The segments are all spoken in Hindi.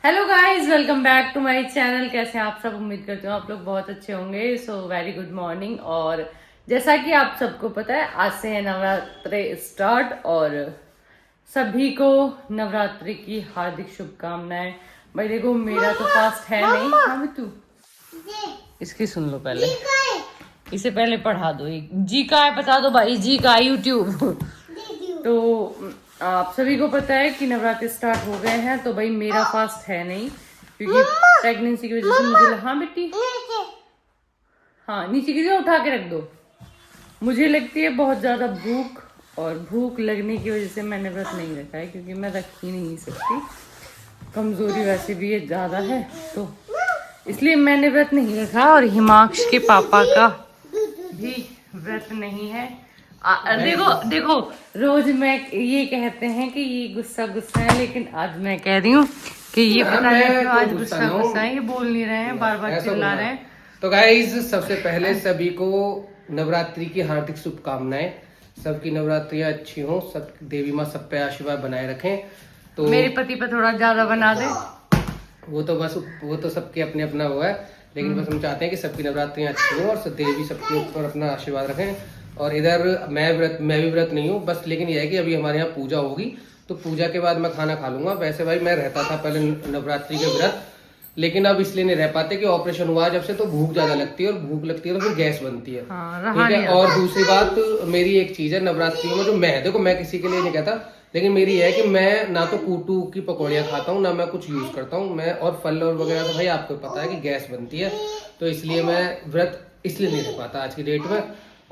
Hello guys, welcome back to my channel. कैसे हैं आप सब? उम्मीद करती हूँ आप लोग बहुत अच्छे होंगे। So very good morning. और जैसा कि आप सबको पता है, आज से है नवरात्रि स्टार्ट और सभी को नवरात्रि की हार्दिक शुभकामनाएं। भाई देखो, मेरा तो फास्ट है नहीं। हाँ भी तू इसकी सुन लो पहले, इसे पहले पढ़ा दो। जी का है, बता दो भाई। जी का यूट्यूब। तो आप सभी को पता है कि नवरात्रि स्टार्ट हो गए हैं, तो भाई मेरा फास्ट है नहीं, क्योंकि प्रेगनेंसी की वजह से मुझे। हाँ बेटी, हाँ नीचे की उठा के रख दो। मुझे लगती है बहुत ज्यादा भूख, और भूख लगने की वजह से मैंने व्रत नहीं रखा है, क्योंकि मैं रख ही नहीं सकती। कमजोरी वैसे भी ये ज्यादा है, तो इसलिए मैंने व्रत नहीं रखा। और हिमांश के पापा का भी व्रत नहीं है। देखो देखो, रोज मैं ये कहते हैं कि ये गुस्सा गुस्सा है, लेकिन आज मैं कह रही हूँ कि ये पता नहीं क्यों आज गुस्सा गुस्सा है। ये बोल नहीं रहे हैं, बार बार चिल्ला रहे हैं। तो गाइज, सबसे पहले सभी को नवरात्रि की हार्दिक शुभकामनाएं। सबकी नवरात्रियां अच्छी हो, सब देवी माँ सब पे आशीर्वाद बनाए रखें। तो मेरे पति पे थोड़ा ज्यादा बना दे। वो तो सबके अपने अपना हुआ है, लेकिन बस हम चाहते हैं कि सबकी नवरात्रियां अच्छी हो और सब देवी सबके ऊपर अपना आशीर्वाद रखें। और इधर मैं भी व्रत नहीं हूँ बस, लेकिन यह है कि अभी हमारे यहाँ पूजा होगी, तो पूजा के बाद मैं खाना खा लूंगा। वैसे भाई मैं रहता था पहले नवरात्रि के व्रत, लेकिन अब इसलिए नहीं रह पाते कि ऑपरेशन हुआ जब से, तो भूख ज्यादा लगती है, और भूख लगती है तो फिर गैस बनती है। ठीक है। और दूसरी बात, मेरी एक चीज है नवरात्रियों में जो मैं, देखो मैं किसी के लिए नहीं कहता, लेकिन मेरी है कि मैं ना तो कूटू की पकौड़ियाँ खाता हूँ, ना मैं कुछ यूज करता हूँ मैं, और फल और वगैरह तो भाई आपको पता है कि गैस बनती है, तो इसलिए मैं व्रत इसलिए नहीं रह पाता आज की डेट में।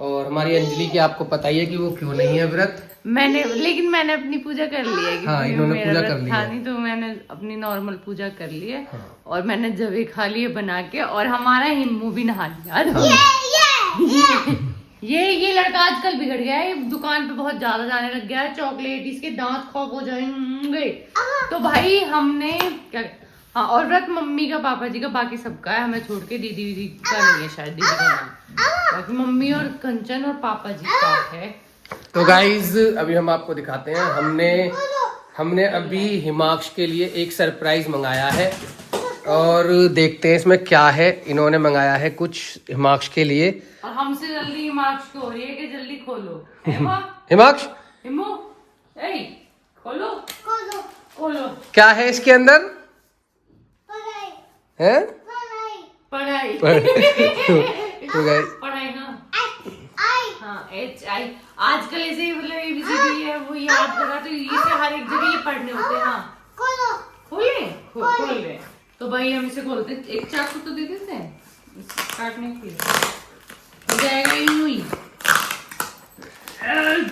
और हमारी अंजलि की आपको पता ही है कि वो क्यों नहीं है व्रत। लेकिन मैंने अपनी पूजा कर ली है। हाँ, इन्होंने पूजा कर ली है। नहीं तो मैंने अपनी नॉर्मल पूजा कर ली है। हाँ। और मैंने जवे खा लिए बना के, और हमारा हिम्मू भी नहा लिया। ये लड़का आजकल बिगड़ गया है। ये दुकान पे बहुत ज्यादा जाने लग गया है। चॉकलेट, इसके दांत खौफ हो जाएंगे। तो भाई हमने क्या, हाँ, और व्रत मम्मी का, पापा जी का, बाकी सबका है, हमें छोड़ के। दीदी दीदी का नहीं है शायद, दीदी का नाम। बाकी मम्मी और कंचन और पापा जी का है। तो गाइज, अभी हम आपको दिखाते हैं। हमने अभी हिमांश के लिए एक सरप्राइज मंगाया है, और देखते हैं इसमें क्या है। इन्होंने मंगाया है कुछ हिमांश के लिए, और हमसे जल्दी हिमांश को हो रही है कि जल्दी खोलो। हिमांश हिमू, ए, खोलो खोलो। क्या है इसके अंदर? है पढ़ाई। तो गाइस, पढ़ाई, हाँ HI। आजकल ऐसे मतलब ABCD है, वो याद करा, तो इसे हर एक जगह ये पढ़ने होते हैं। हाँ, खोल रहे। तो भाई हम इसे खोलते हैं। एक चाकू तो दे देते हैं काटने के लिए, हो जाएगा यूं ही।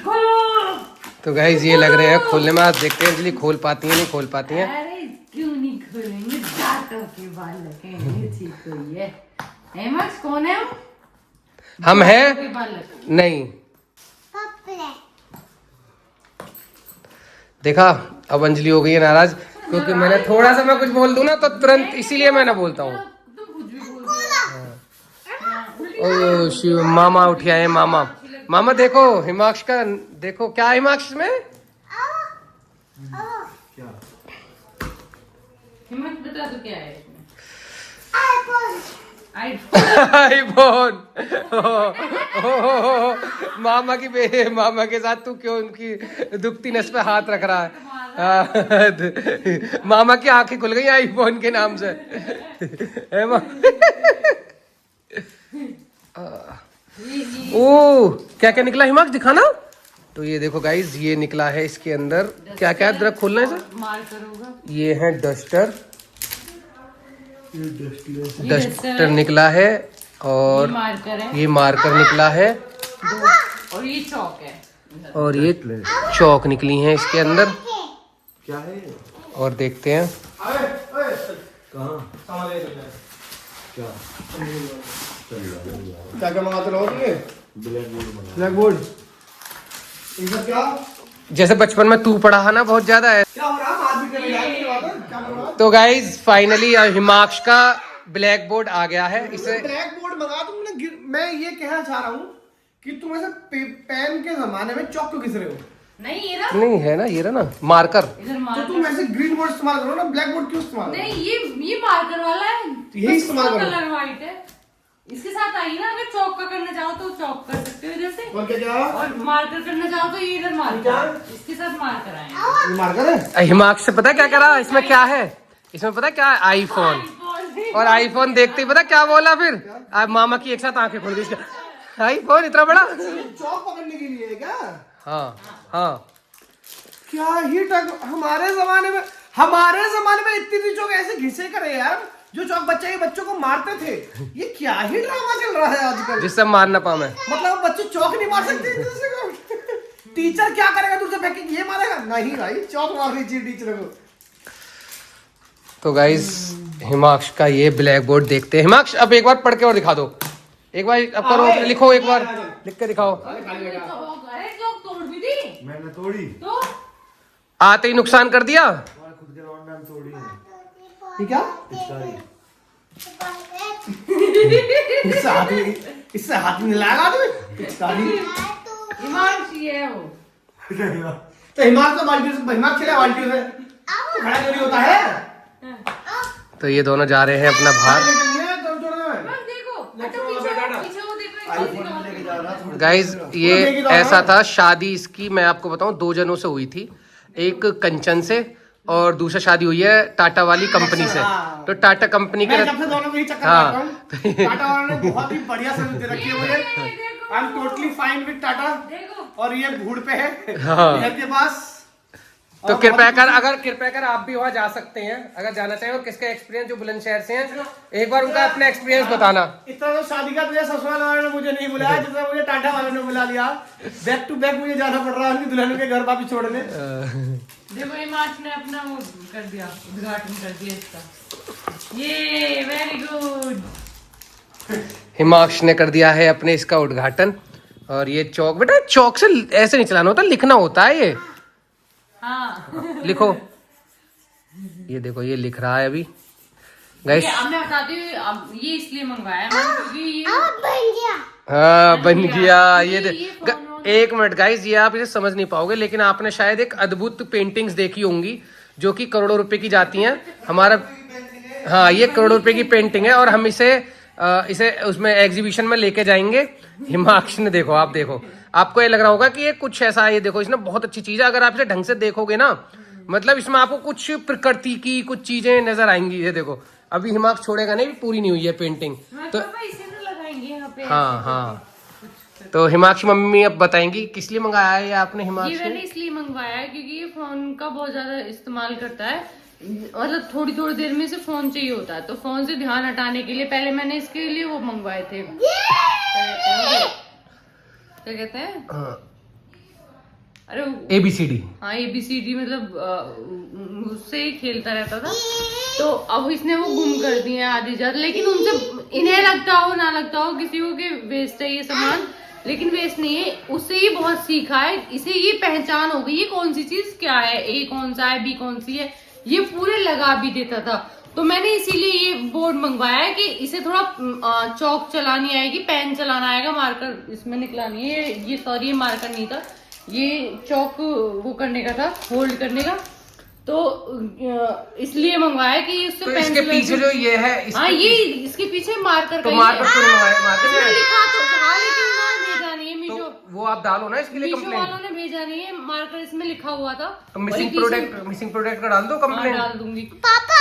खोलो। तो गाइस, ये लग रहे हैं खोलने में। आज देखते हैं अंजलि खोल पाती है नहीं खोल पाती है। अरे क्यों नहीं खोलेंगे, दांतों के बाल लगे। ठीक हुई है। हेमक्स कौन है? हम हैं नहीं। देखा, अब अंजलि हो गई है नाराज, क्योंकि मैंने थोड़ा सा मैं कुछ बोल दूं ना तो तुरंत, इसीलिए मैं ना बोलता हूँ। ओ शिव, मामा उठ आए। मामा देखो हिमांश का, देखो क्या हिमांश में। हिम्मत बता दो क्या है इसमें। आईफोन। मामा के साथ तू क्यों उनकी दुखती नस पे हाथ रख रहा है? मामा की आंखें खुल गई आईफोन के नाम से। ओ, क्या क्या निकला हिमांश, दिखाना। तो ये देखो गाइज, ये निकला है इसके अंदर। क्या क्या है, खोलना है इसे। मार्कर होगा। ये है डस्टर निकला है, और ये मार्कर निकला है, और ये चौक है, और ये चौक निकली हैं इसके अंदर। क्या है? और देखते हैं क्या क्या मंगाते रहो? Black board. क्या जैसे बचपन में तू पढ़ा है ना, बहुत ज्यादा है। क्या हो रहा है? हाथ भी कर रहा है। तो गाइज फाइनली हिमांश का ब्लैक बोर्ड आ गया है। इसे ब्लैक बोर्ड मंगा तुमने। मैं ये कहना चाह रहा हूँ कि तुम ऐसे पेन के जमाने में चौक क्यों घिस रहे हो? नहीं ये रहा, नहीं है ना, ये रहा ना मार्कर। इधर तो मार्कर। तुम ऐसे ग्रीन बोर्ड इस्तेमाल करो ना, ब्लैक बोर्ड क्यों इस्तेमाल करो? नहीं ये मार्कर वाला है, यही इस्तेमाल करो। कलर व्हाइट है। इसके साथ आई ना, अगर चौक का करना चाहो तो चौक कर सकते हो इधर से, और क्या और मार्कर करना चाहो तो ये इधर मार्कर, इसके साथ मार्कर आए। ये मार्कर है? हिमाक्ष से पता क्या करा इसमें, क्या है इसमें पता क्या है, आईफोन। और आईफोन देखते ही पता क्या बोला फिर, अब मामा की एक साथ आंखें खुल गई इसका, आईफोन इतना बड़ा। चौक पकड़ने के लिए है क्या? हाँ हाँ क्या ही हमारे जमाने में इतनी इतनी चौक ऐसे घिसे करे यार, जो चौक बच्चों को मारते थे। ये क्या ही ड्रामा चल रहा है आजकल, जिससे मार ना पाऊं मैं। मतलब बच्चे चौक नहीं मार सकते एक दूसरे को। टीचर क्या करेगा, दूसरे फेंक के ये मारेगा? नहीं भाई, चौक मारनी चाहिए टीचर को। तो गाइस हिमाक्ष का ये ब्लैक बोर्ड देखते हैं। हिमाक्ष अब एक बार पढ़ के और दिखा दो, एक बार अब करो, लिखो एक बार, लिख के दिखाओ। अरे चौक तोड़ भी दी मैंने तोड़ी तो, आते ही नुकसान कर दिया। खुद के रौन में तोड़ी है। ठीक है, इससे हाथ में लगाएगा तुम्हें। हिमांशी है वो। तो हिमाक तो बाल्टी से, हिमाक खेला बाल्टी से, तो खड़ा क्यों नहीं होता है? तो ये दोनों जा रहे हैं अपना बाहर। बस देखो, अच्छा पीछे वो देखो, गाइज ये ऐसा था, शादी इसकी मैं आपको बताऊं 2 जनों से हुई थी, एक कंचन से और दूसरा शादी हुई है टाटा वाली कंपनी से। तो टाटा कंपनी के जब से दोनों को ही चक्कर हाँ। मारता हूं, टाटा वालों ने बहुत ही बढ़िया सर्विस दे रखी है मुझे। I am totally fine with Tata. देखो और ये भूड़ पे है हाँ। घर के पास। तो और कृपया बहुत- कर आप भी वहाँ जा सकते हैं अगर जाना चाहें। और किसका एक्सपीरियंस जो बुलंदशहर से हैं, एक बार उनका अपना एक्सपीरियंस बताना। इतना तो शादी का तुझे ससुराल वालों ने मुझे नहीं बुलाया जितना मुझे टाटा वालों ने बुला लिया। बैक टू बैक मुझे जाना पड़ रहा है उनकी दुल्हन के घर वापस छोड़ने। देखो हिमांश ने अपना वो कर दिया, उद्घाटन कर दिया इसका। ये वेरी गुड। हिमाक्ष ने कर दिया है अपने इसका उद्घाटन। और ये चौक, बेटा चौक से ऐसे नहीं चलाना होता, लिखना होता है ये। हाँ लिखो, ये देखो ये लिख रहा है अभी गाइस। अब मैं बताती हूँ, अब ये इसलिए मंगवाया मैंने क्योंकि ये हाँ बन गया। ये ये फोन एक मिनट गाइस, ये आप इसे समझ नहीं पाओगे, लेकिन आपने शायद एक अद्भुत पेंटिंग्स देखी होंगी जो कि करोड़ों रुपए की जाती हैं। हमारा हाँ, ये करोड़ों रुपए की पेंटिंग है और हम इसे उसमें एग्जीबिशन में लेके जाएंगे। हिमाक्ष ने देखो, आप देखो, आपको ये लग रहा होगा कि ये कुछ ऐसा है। ये देखो, इसमें बहुत अच्छी चीज है, अगर आप इसे ढंग से देखोगे ना, मतलब इसमें आपको कुछ प्रकृति की कुछ चीजें नजर आएंगी। ये देखो, अभी हिमाक्ष छोड़ेगा नहीं, पूरी नहीं हुई है पेंटिंग तो। इसे ना लगाएंगे यहाँ पे। हाँ हाँ, तो हिमाक्ष मम्मी अब बताएंगी किस लिए मंगाया है ये आपने हिमाक्ष ये ने? मैंने इसलिए मंगवाया है क्योंकि ये फोन का बहुत ज्यादा इस्तेमाल करता है, मतलब थोड़ी थोड़ी देर में इसे फोन चाहिए होता है, तो फोन से ध्यान हटाने के लिए पहले मैंने इसके लिए वो मंगवाए थे, क्या कहते हैं, अरे ABCD। हाँ ABCD, मतलब उससे ही खेलता रहता था। तो अब इसने वो गुम कर दिए आधी ज्यादा, लेकिन उनसे इन्हें लगता हो ना लगता हो किसी को कि वेस्ट है ये सामान, लेकिन वेस्ट नहीं है, उससे ही बहुत सीखा है। इसे ये पहचान हो गई ये कौन सी चीज क्या है, A कौन सा है, B कौन सी है, ये पूरे लगा भी देता था। तो मैंने इसीलिए ये बोर्ड मंगवाया है कि इसे थोड़ा चौक चलानी आएगी, पेन चलाना आएगा, मार्कर इसमें निकलानी है। ये सॉरी, ये मार्कर नहीं था, ये चौक वो करने का था, होल्ड करने का। तो इसलिए मंगवाया कि उससे तो पेन इसके पीछे जो ये है हाँ, ये इसके पीछे मार्कर तो का मार्कर क्यों मंगाया? मार्कर इसमें है? लिखा तो था, लेकिन उन्होंने भेजा नहीं है। मीशो तो वो आप डालो ना इसके लिए मीशो कंप्लेंट। वालों ने भेजा नहीं है, मार्कर इसमें लिखा हुआ था। तो और मिसिंग ये प्रोडक्ट का डाल दो हाँ, कंप्लेंट। डाल दूंगी।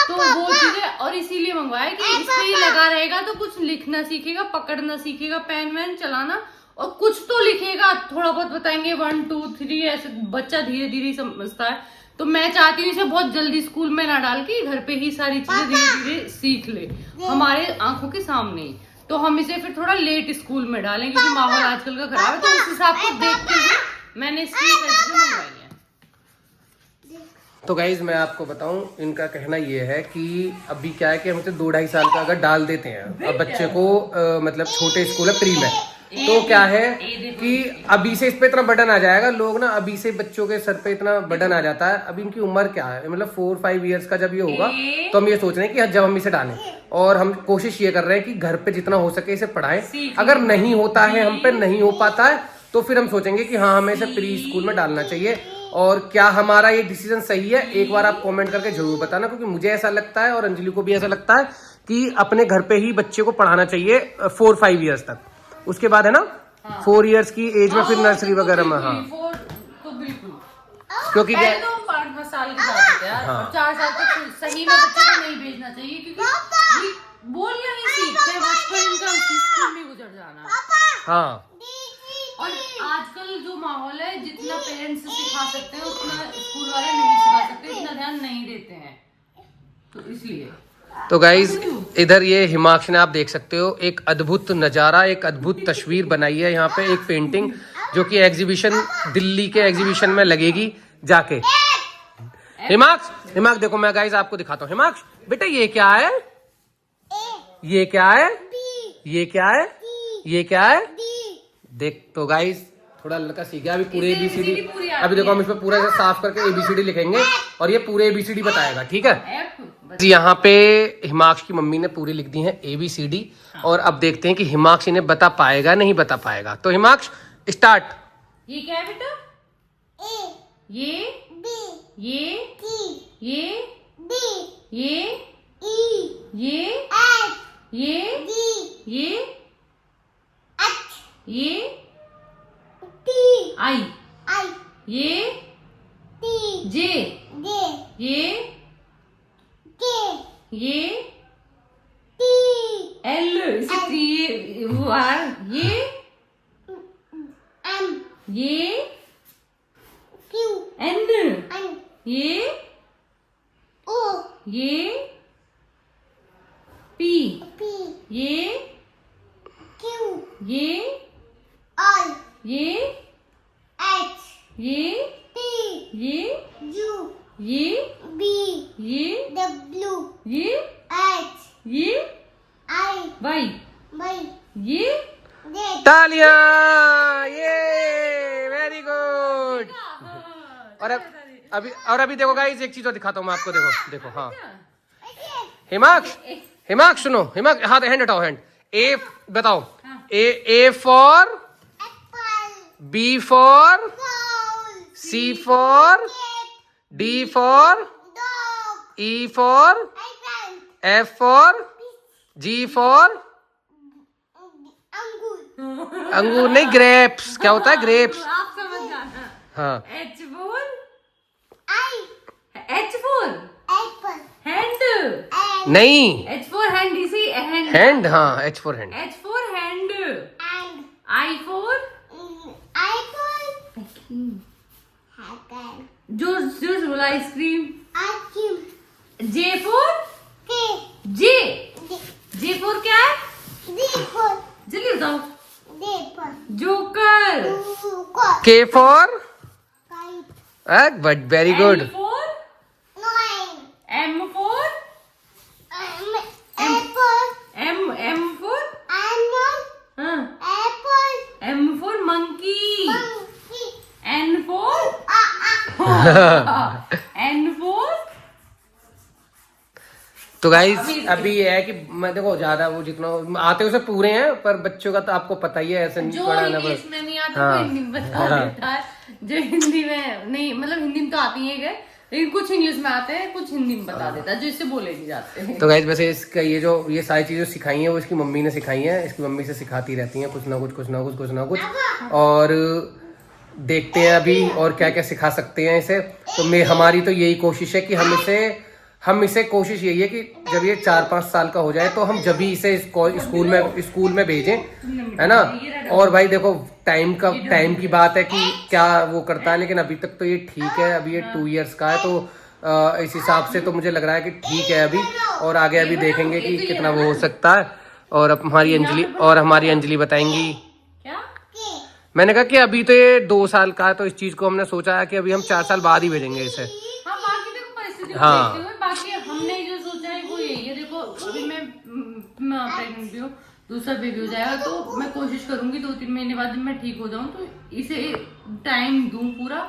तो वो चीजें, और इसीलिए मंगवाया कि इस पे ये लगा रहेगा तो कुछ लिखना सीखेगा, पकड़ना सीखेगा, पेन वैन चलाना, और कुछ तो लिखेगा, थोड़ा बहुत बताएंगे 1 2 3, ऐसे बच्चा धीरे धीरे समझता है। तो मैं चाहती हूँ इसे बहुत जल्दी स्कूल में ना डाल के घर पे ही सारी चीजें धीरे धीरे सीख ले, हमारे आंखों के सामने ही। तो हम इसे फिर थोड़ा लेट स्कूल में डालें क्योंकि माहौल आजकल का खराब है, तो उस हिसाब को देखते हुए मैंने इसकी मंगवाई है। तो गाइज मैं आपको बताऊं, इनका कहना ये है कि अभी क्या है कि हम इसे 2-2.5 साल का अगर डाल देते हैं, अब बच्चे को मतलब छोटे स्कूल है, प्री में, तो क्या है कि अभी से इस पे इतना बर्डन आ जाएगा। लोग ना अभी से बच्चों के सर पे इतना बर्डन आ जाता है। अभी इनकी उम्र क्या है, मतलब 4-5 ईयर्स का जब ये होगा तो हम ये सोच रहे हैं कि जब हम इसे डालें, और हम कोशिश ये कर रहे हैं कि घर पे जितना हो सके इसे पढ़ाएं। अगर नहीं होता है, हम पे नहीं हो पाता है, तो फिर हम सोचेंगे कि हाँ हमें इसे प्री स्कूल में डालना चाहिए। और क्या हमारा ये डिसीजन सही है, एक बार आप कमेंट करके जरूर बताना, क्योंकि मुझे ऐसा लगता है और अंजलि को भी ऐसा लगता है कि अपने घर पे ही बच्चे को पढ़ाना चाहिए 4-5 ईयर्स तक। उसके बाद है ना 4 ईयर्स की एज में फिर नर्सरी वगैरह में। हाँ तो बिल्कुल, क्योंकि पहले तो 5 साल के साथ होते हैं यार, और 4 साल तक सही में बच्चे को नहीं भेजना चाहिए, क्योंकि ये बोलना ही सीखते हैं, बचपन इनका उसी स्कूल में गुजर जाना। हाँ और आजकल जो माहौल है, जितना पेरेंट्स सिखा सकते हैं उतना स्कूल वाले नहीं सिखा सकते, इतना ध्यान नहीं देते हैं, तो इसलिए। तो गाइज इधर ये हिमाक्ष ने आप देख सकते हो एक अद्भुत नज़ारा, एक अद्भुत तस्वीर बनाई है यहाँ पे, एक पेंटिंग जो कि एग्जीबिशन, दिल्ली के एग्जीबिशन में लगेगी जाके। हिमाक्ष देखो मैं गाइज आपको दिखाता हूँ। हिमाक्ष बेटा ये क्या है, ये क्या है, ये क्या है, ये क्या है, देख। तो गाइज थोड़ा लड़का सीख गया अभी पूरे ABCD। अभी देखो हम इसमें पूरा साफ करके ABCD लिखेंगे और ये पूरे ABCD बताएगा, ठीक है। यहाँ पे हिमाक्ष की मम्मी ने पूरी लिख दी है ABCD, और अब देखते हैं कि हिमाक्ष इन्हें बता पाएगा नहीं बता पाएगा। तो हिमाक्ष स्टार्ट। ये क्या है बेटा? ये ये ये ये ये आई, ये जे, ये एल, ये एन, ये पी, ये वाई, ये तालियां, ये वेरी गुड। और अभी देखो गाइस एक चीज और दिखाता हूँ मैं आपको, देखो। हाँ हिमाक्ष सुनो, हिमाक्ष हाथ हैंड हटाओ, हैंड। ए बताओ, A for, B for, C for, D for, E for, F for, G for अंगूर नहीं, ग्रेप्स। क्या होता है ग्रेप्स? आप समझ जाना। हाँ H for हैंड, नहीं, H for हैंड, इसी हैंड, हैंड। हाँ H for hand. H for hand, I for juice बोला, ice cream. J for J for क्या है? जल्दी बताओ। Joker. K for but very good. M for M for M for monkey, N for N for। तो गाइस अभी ये है कि मैं देखो ज्यादा वो जितना आते उसे पूरे हैं, पर बच्चों का तो आपको पता ही है, ऐसे नहीं जो पढ़ाना इंग्लिश बस। में नहीं आता वो हिंदी में बता देता है, जो हिंदी में नहीं, मतलब हिंदी में तो आती है, लेकिन कुछ इंग्लिश में आते हैं, कुछ हिंदी में बता देता है, जो इससे बोले नहीं जाते। तो गाइस वैसे इसका ये सारी चीजें सिखाई हैं वो इसकी मम्मी ने सिखाई हैं, इसकी मम्मी से सिखाती रहती हैं कुछ ना कुछ। और देखते हैं अभी और क्या क्या सिखा सकते हैं इसे। तो हमारी तो यही कोशिश है कि हम इसे कोशिश यही है कि जब ये 4-5 साल का हो जाए तो हम जब भी इसे स्कूल में भेजें, है ना। और भाई देखो टाइम की बात है कि क्या वो करता है, लेकिन अभी तक तो ये ठीक है। अभी ये 2 इयर्स का है, तो इस हिसाब से तो मुझे लग रहा है कि ठीक है अभी, और आगे अभी देखेंगे कि कितना वो हो सकता है। और अब हमारी अंजलि बताएंगी। क्या मैंने कहा कि अभी तो ये 2 साल का है, तो इस चीज को हमने सोचा है कि अभी हम 4 साल बाद ही भेजेंगे इसे। हाँ, बाकी देखो परिस्थिति को हाँ। देखते हुए, बाकी हमने जो सोचा है वो यही है। देखो अभी मैं प्रेग्नेंट भी हूँ, दूसरा बेबी हो जाएगा, तो मैं कोशिश करूंगी 2-3 महीने बाद जब मैं ठीक हो जाऊं तो इसे टाइम दूं पूरा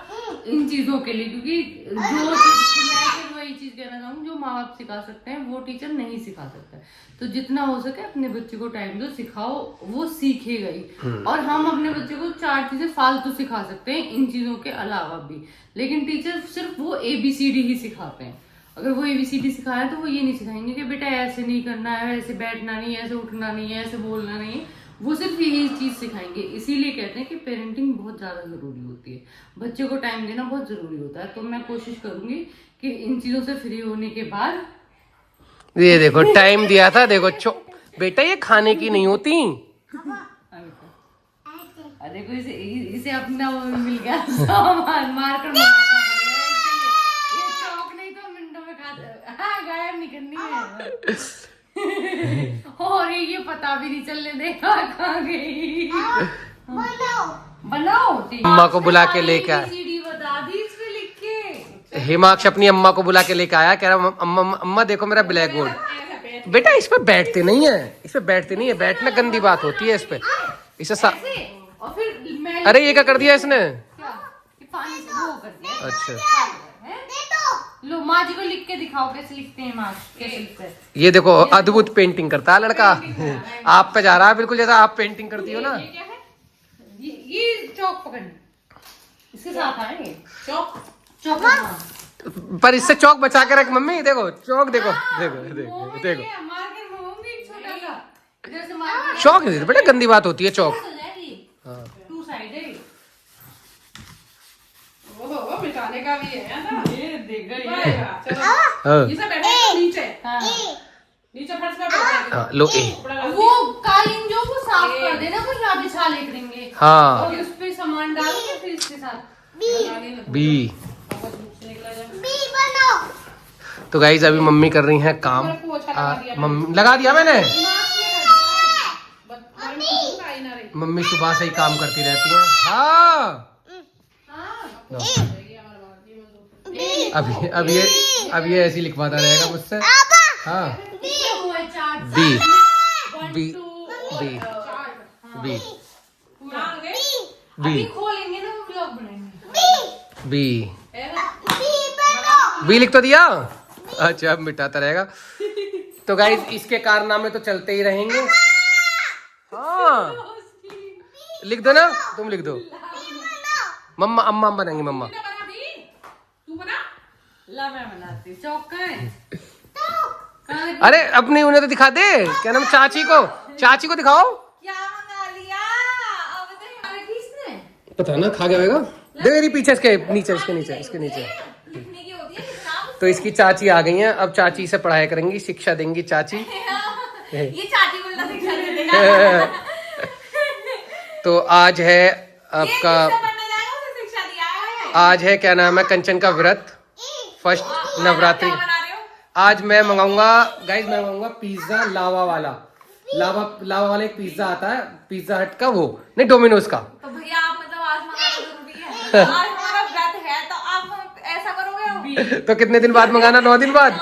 इन चीजों के लिए, क्योंकि जो चीज मैं फिर वही वही चीज कहना चाहूंगी, जो माँ बाप सिखा सकते हैं वो टीचर नहीं सिखा सकता। तो जितना हो सके अपने बच्चे को टाइम दो, सिखाओ, वो सीखेगा ही। और हम अपने बच्चे को 4 चीजें फालतू सिखा सकते हैं इन चीजों के अलावा भी, लेकिन टीचर सिर्फ वो ABCD ही सिखाते हैं। अगर वो ABCD सिखाया तो वो ये नहीं सिखाएंगे कि बेटा ऐसे नहीं करना है, ऐसे बैठना नहीं है, ऐसे उठना नहीं है, ऐसे बोलना नहीं है। वो सिर्फ यही चीज सिखाएंगे। इसीलिए कहते हैं कि पेरेंटिंग बहुत ज्यादा जरूरी होती है, बच्चे को टाइम देना बहुत जरूरी होता है। तो मैं कोशिश करूंगी कि इन चीजों से फ्री होने के बाद, ये देखो टाइम दिया था, देखो बेटा ये खाने की नहीं होती। अरे को इसे अपना वो मिल गया सामान, मार कर मंगाना पड़ेगा इसके लिए। ये चौक नहीं तो मिनटों में खाता, हाँ गायब नहीं करनी है। और ये पता भी नहीं चलने देगा कहाँ गई। बनाओ ठीक। अम्मा को बुला के लेके आया, ABCD बता दी इसमें लिख के। हिमाक्ष अपनी अम्मा को बुला के लेके आया, कह रहा अम्मा अम्मा देखो मेरा ब्लैक बोर्ड। बेटा इस पे बैठते नहीं है, इस पे बैठते नहीं है, बैठना गंदी बात होती है इस पे। इसे और फिर मैं अरे ये क्या कर दिया इसने? क्या? ये पानी से वो कर दिया। अच्छा लो माँ जी को लिख के दिखाओ कैसे लिखते हैं, माँ कैसे लिखते हैं। ये देखो अद्भुत पेंटिंग करता है लड़का। आप पे जा रहा है बिल्कुल जैसा आप पेंटिंग करती हो ना। ये क्या है? ये चौक पकड़नी, इसके साथ आएंगे चौक। पर इससे चौक बचा के रख मम्मी। देखो चौक, देखो देखो देखो देखो मार के मारूंगी छोटा सा, इधर से मार के। चौक नहीं बेटा, गंदी बात होती है चौक। हाँ। 2 साइड है। वो बिठाने का भी है ना। ये देख गई चलो हाँ। ये सब बैठे नीचे, हाँ। नीचे फर्श पे बैठे। हाँ, लो ए। वो कालीन जो वो साफ कर देना, वो यहाँ बिछा ले करेंगे। हाँ और उस पे सामान डाल के फिर इसके साथ बी। तो गाइज अभी मम्मी कर रही हैं काम। मम्मी लगा दिया मैंने। मम्मी सुबह से ही काम करती रहती है। हाँ अब ये ऐसे ही लिखवाता रहेगा मुझसे। हाँ B B B B B खोलेंगे ना, वो ब्लॉग बनाएंगे। बी बी लिख तो दिया। अच्छा अब मिटाता रहेगा। तो गाइज इसके कारनामे तो चलते ही रहेंगे। हाँ लिख दो ना, तुम लिख दो। मम्मा अम्मा बनेंगी मम्मा। तू बना। ला मैं बनाती। चौक कहाँ है? अरे अपनी उन्हें तो दिखा दे, क्या नाम, चाची को दिखाओ। क्या मंगा लिया? अब तो किसने? पता ना खा गया होगा। देरी पीछे इसके नीचे लिखने की होती है किताब। तो इसकी चाची आ गई हैं। अब चाची से पढ़ाई करेंगी, शिक्षा देंगी चाची। ये चाची को ना शिक्षा दे देगा। तो आज है आपका, शिक्षा दिया है। आज है क्या नाम है, कंचन का व्रत, फर्स्ट नवरात्रि। आज मैं मंगाऊंगा गाइज, मैं मंगाऊंगा पिज्जा लावा वाला एक पिज्जा आता है पिज्जा हट का, वो नहीं डोमिनोज का। तो भैया आप मतलब आज मंगाना जरूरी है। आज हमारा व्रत है तो आप ऐसा करोगे। तो कितने दिन बाद मंगाना? 9 दिन बाद।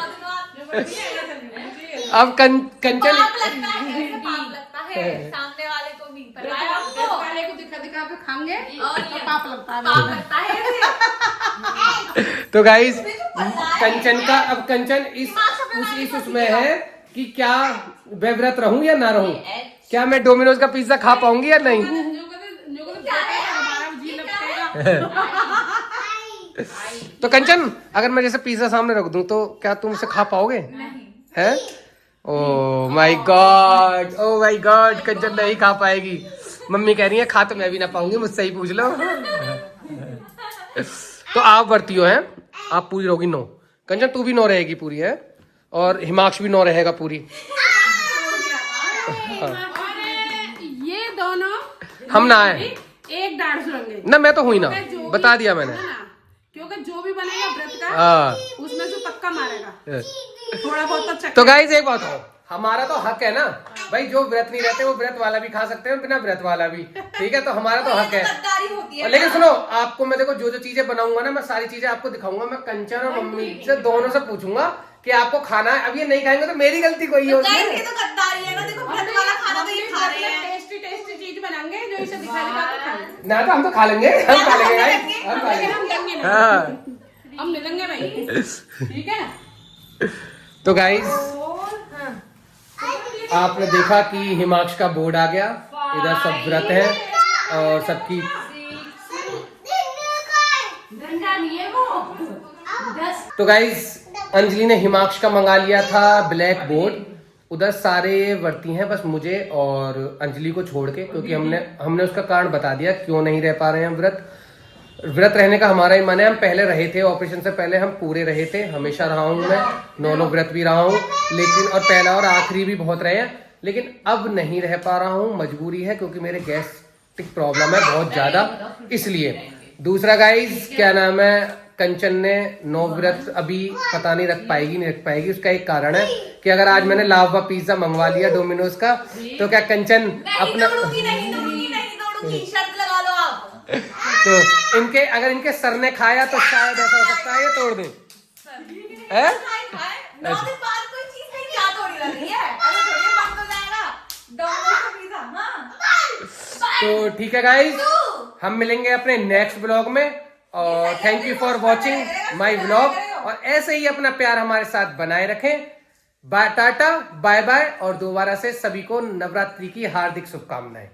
अब कंचन पाप लगता है सामने वाले को भी, वाले को दिखा के खाएंगे और तो पाप लगता है। तो गाइज कंचन का, अब कंचन इस उसमें है कि क्या मैं व्रत रहूं या ना रहूं, क्या मैं डोमिनोज का पिज्जा खा पाऊंगी या नहीं। तो कंचन अगर मैं जैसे पिज्जा सामने रख दूं तो क्या तुम उसे खा पाओगे? हैं? Oh my God, oh my God, Kanchan नहीं खा पाएगी। मम्मी कह रही है खा तो मैं भी ना पाऊंगी, मुझसे ही पूछ लो। तो आप वर्तियो हैं, आप पूरी रहोगी 9। कंचन तू भी 9 रहेगी पूरी है, और हिमाक्ष भी 9 रहेगा पूरी। ये दोनों हम ना आए एक डांस होंगे ना, मैं तो हुई ना, बता दिया मैंने। क्योंकि जो भी बनेगा व्रत का हाँ उसमें से पक्का मारेगा, थोड़ा बहुत अच्छा। तो गाइस एक बात हो, हमारा तो हक है ना भाई, जो व्रत नहीं रहते वो व्रत वाला भी खा सकते हैं, बिना व्रत वाला भी, ठीक है। तो हमारा तो हक है। लेकिन सुनो, आपको मैं देखो जो चीजें बनाऊंगा ना, मैं सारी चीजें आपको दिखाऊंगा। मैं कंचन और मम्मी से दोनों से पूछूंगा कि आपको खाना है। अब ये नहीं खाएंगे तो मेरी गलती कोई है उसमें। टेस्टी चीज बनाएंगे जो इसे दिखा के खाएंगे ना, तो हम तो खा लेंगे, हम खा लेंगे। हम देंगे ना। हाँ हम मिलेंगे भाई, ठीक है। तो गाइस आपने देखा कि हिमांश का बोर्ड आ गया, इधर सब व्रत है और सबकी तो गाइस अंजलि ने हिमांश का मंगा लिया था ब्लैक बोर्ड, उधर सारे वर्ती हैं बस मुझे और अंजलि को छोड़ के, क्योंकि हमने उसका कारण बता दिया क्यों नहीं रह पा रहे हैं व्रत रहने का हमारा ही मन है। हम पहले रहे थे, ऑपरेशन से पहले हम पूरे रहे थे, हमेशा रहा हूँ मैं, 9 व्रत भी रहा हूँ, लेकिन और पहला और आखिरी भी बहुत रहे हैं, लेकिन अब नहीं रह पा रहा हूँ, मजबूरी है क्योंकि मेरे गैस्ट्रिक प्रॉब्लम है बहुत ज्यादा, इसलिए। दूसरा गाइस क्या नाम है, कंचन ने 9 व्रत अभी पता नहीं रख पाएगी, उसका एक कारण है कि अगर आज मैंने लावा पिज्जा मंगवा लिया डोमिनोज का, तो क्या कंचन अपना नहीं, शर्त लगा लो आप। तो अगर इनके सर ने खाया तो शायद ऐसा हो सकता है ये तोड़ दें। हैं? 9 दिन बाद कोई चीज नहीं, क्या तोड़ी लग रही है, अरे थोड़ी बंद हो जाएगा डोमिनोज का पिज्जा। हाँ तो ठीक है गाइस, हम मिलेंगे अपने नेक्स्ट ब्लॉग में, और thank you for watching my blog, और ऐसे ही अपना प्यार हमारे साथ बनाए रखें। बाय, टाटा बाय बाय, और दोबारा से सभी को नवरात्रि की हार्दिक शुभकामनाएं।